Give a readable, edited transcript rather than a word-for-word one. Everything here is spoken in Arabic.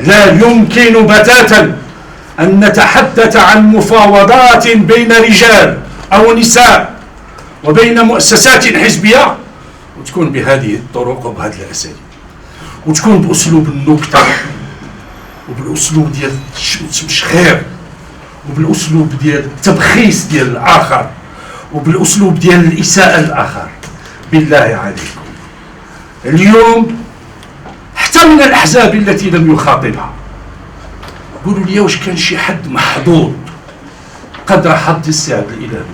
لا يمكن بتاتا أن نتحدث عن مفاوضات بين رجال أو نساء وبين مؤسسات حزبية وتكون بهذه الطرق وبهذه الأساليب، وتكون بأسلوب النكتة وبالأسلوب ديال التمشخير وبالأسلوب ديال التبخيس ديال الآخر وبالأسلوب ديال الإساءة للآخر. بالله عليكم اليوم حتى من الأحزاب التي لم يخاطبها قولوا لي واش كان شي حد محظوظ قدر حظ السي عبد الإله؟